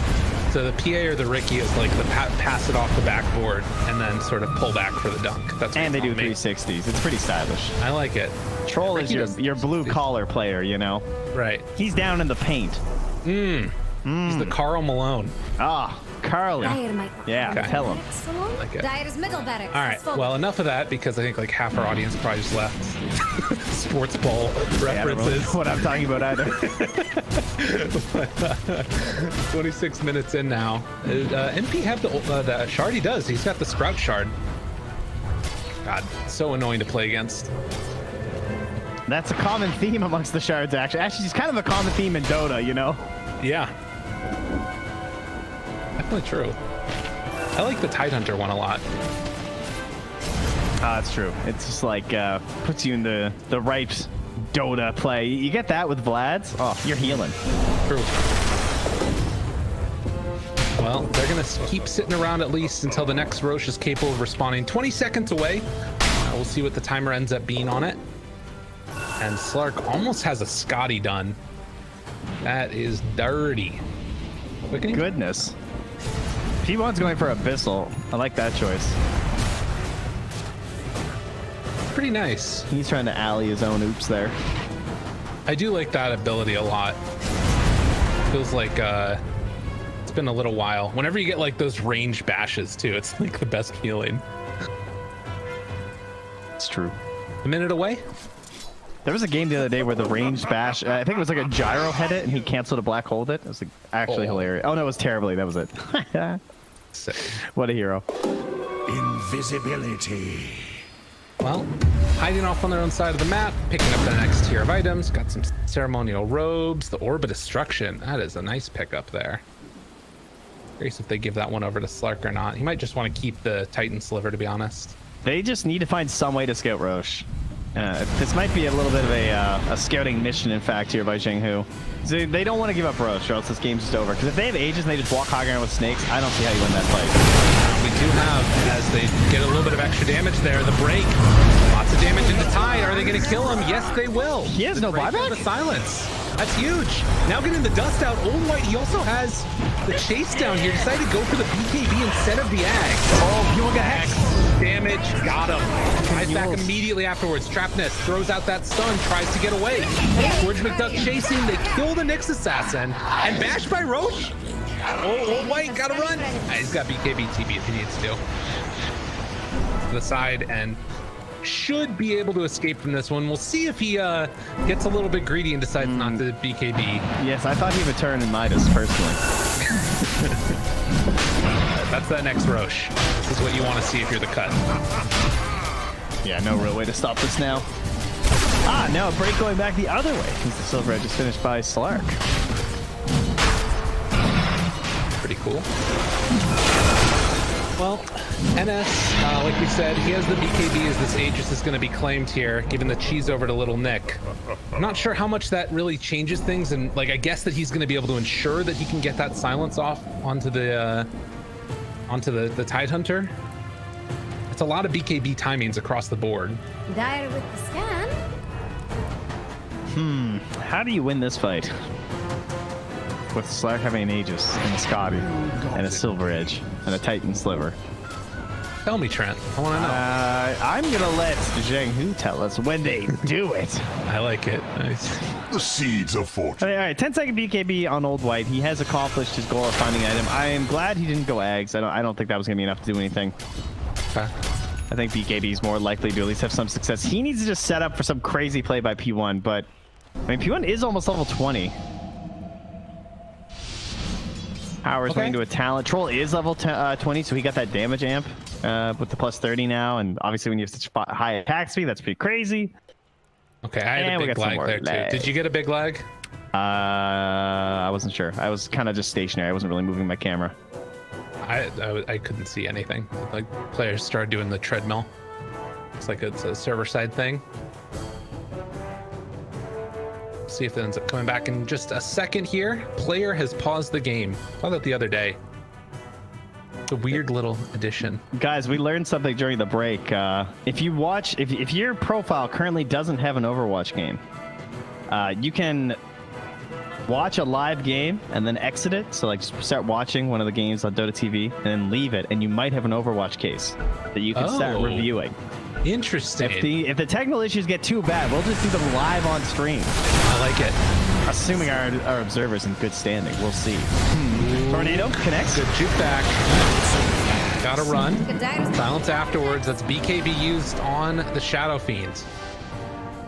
So the PA or the Ricky is like the pass it off the backboard and then sort of pull back for the dunk. That's And they do me. 360s. It's pretty stylish. I like it. Troll Ricky is your blue collar player, you know? Right. He's down in the paint. He's the Karl Malone. Ah, Carly. Dire might Yeah, Okay. tell him. Like it. Dire's middle barracks. All right. Well, enough of that because I think like half our audience probably just left. Sports ball Yeah, I don't really know references. what I'm talking about either. 26 minutes in now. MP have the shard? He does. He's got the Sprout shard. God, so annoying to play against. That's a common theme amongst the shards, actually. Actually, it's kind of a common theme in Dota, you know? Yeah. Definitely true. I like the Tidehunter one a lot. That's true. It's just like puts you in the right Dota play. You get that with Vlad's. Oh, you're healing. True. Well, they're going to keep sitting around at least until the next Roche is capable of responding. 20 seconds away. We'll see what the timer ends up being on it. And Slark almost has a Scotty done. That is dirty. Quickening? Goodness. P1's going for Abyssal. I like that choice. Pretty nice. He's trying to alley his own oops there. I do like that ability a lot. Feels like it's been a little while. Whenever you get like those range bashes too, it's like the best feeling. It's true. A minute away. There was a game the other day where the ranged bash, I think it was like a gyro hit it and he canceled a black hole with it. It was like actually hilarious. Oh no, it was terribly. That was it. Sick. What a hero. Invisibility. Well, hiding off on their own side of the map, picking up the next tier of items, got some ceremonial robes, the Orb of Destruction. That is a nice pickup there. Curious if they give that one over to Slark or not. He might just want to keep the Titan Sliver, to be honest. They just need to find some way to scout Roche. This might be a little bit of a scouting mission, in fact, here by Jiang Hu. So they don't want to give up Roche, or else this game's just over. Because if they have Aegis and they just walk high ground with snakes, I don't see how you win that fight. We do have, as they get a little bit of extra damage there, the break. Lots of damage into Tide. Are they going to kill him? Yes, they will. He has The no break and buyback? The silence. That's huge. Now getting the dust out. Old White, he also has the chase down here. Decided to go for the BKB instead of the Ag. Oh, you will get Hex. Damage, got him. Tries back immediately afterwards. Trapness throws out that stun, tries to get away. George McDuck chasing, they kill the Nyx assassin, and bashed by Roche. Old White, gotta run. He's got BKB TB if he needs to. To the side, and should be able to escape from this one. We'll see if he gets a little bit greedy and decides not to BKB. Yes, I thought he would turn in Midas, personally. That's that next Roche. This is what you want to see if you're the cut. Yeah, no real way to stop this now. Ah, now a break going back the other way, since the Silver Edge is finished by Slark. Pretty cool. Well, NS, like we said, he has the BKB as this Aegis is going to be claimed here, giving the cheese over to Little Nick. I'm not sure how much that really changes things, and like I guess that he's going to be able to ensure that he can get that silence off onto the Tidehunter. It's a lot of BKB timings across the board. Dire with the scan. How do you win this fight? With Slark having an Aegis and a Scotty and a Silver Edge and a Titan Sliver. Tell me, Trent. I want to know. I'm gonna let Jiang Hu tell us when they do it. I like it. Nice. The seeds of fortune. All right, 10-second BKB on Old White. He has accomplished his goal of finding an item. I am glad he didn't go Ags. I don't think that was gonna be enough to do anything. Okay. I think BKB is more likely to at least have some success. He needs to just set up for some crazy play by P1, but I mean, P1 is almost level 20. Howard's going to a talent. Troll is level 20, so he got that damage amp with the plus 30 now, and obviously when you have such high attack speed, that's pretty crazy. Okay, I had And a big lag there lag. too. Did you get a big lag? I wasn't sure. I was kind of just stationary. I wasn't really moving my camera. I couldn't see anything. Like players started doing the treadmill. It's like it's a server side thing. See if it ends up coming back in just a second here. Player has paused the game. Saw that the other day. It's a weird little addition. Guys, we learned something during the break. If you watch, if your profile currently doesn't have an Overwatch game, you can watch a live game and then exit it. So like just start watching one of the games on Dota TV and then leave it, and you might have an Overwatch case that you can start reviewing. Interesting. If the technical issues get too bad, we'll just do them live on stream. I like it. Assuming our observers in good standing, we'll see. Tornado connects. Good juke back. Gotta run. Silence afterwards. That's BKB used on the Shadow Fiends.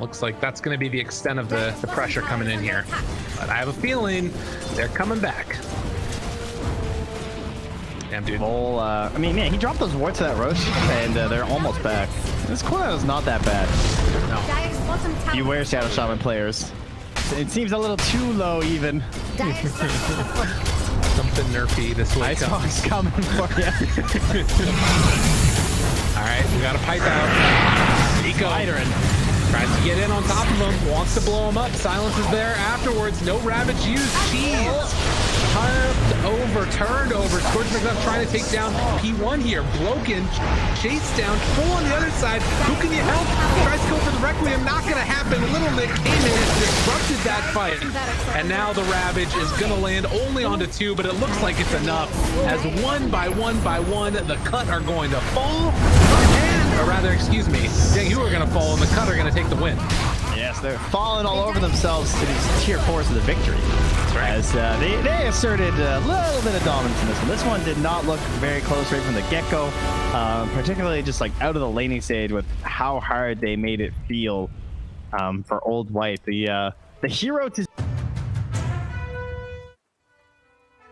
Looks like that's going to be the extent of the pressure coming in here. But I have a feeling they're coming back. Damn, dude. I mean, man, he dropped those wards to that Roche, and they're almost back. This cooldown is not that bad. No. Beware, Shadow Shaman players. It seems a little too low, even. Something nerfy this way. Ice Hawk's coming for you. All right, we got a pipe out. Eco tries to get in on top of him, wants to blow him up. Silence is there afterwards. No Ravage used. Cheese turned over. Scorch McDuff trying to take down P1 here. Broken, chased down, full on the other side. Who can you help? Tries to go for the Requiem. Not going to happen. Little Nick came in and disrupted that fight. And now the Ravage is going to land only onto 2, but it looks like it's enough. As one by one, the Cut are going to fall. Or rather, excuse me, Jiang Hu are going to fall and the Cut are going to take the win. Yes, they're falling all over themselves to these tier 4s of the victory. Right. As they asserted a little bit of dominance in this one. This one did not look very close right from the get-go, particularly just like out of the laning stage with how hard they made it feel for Old White. The hero to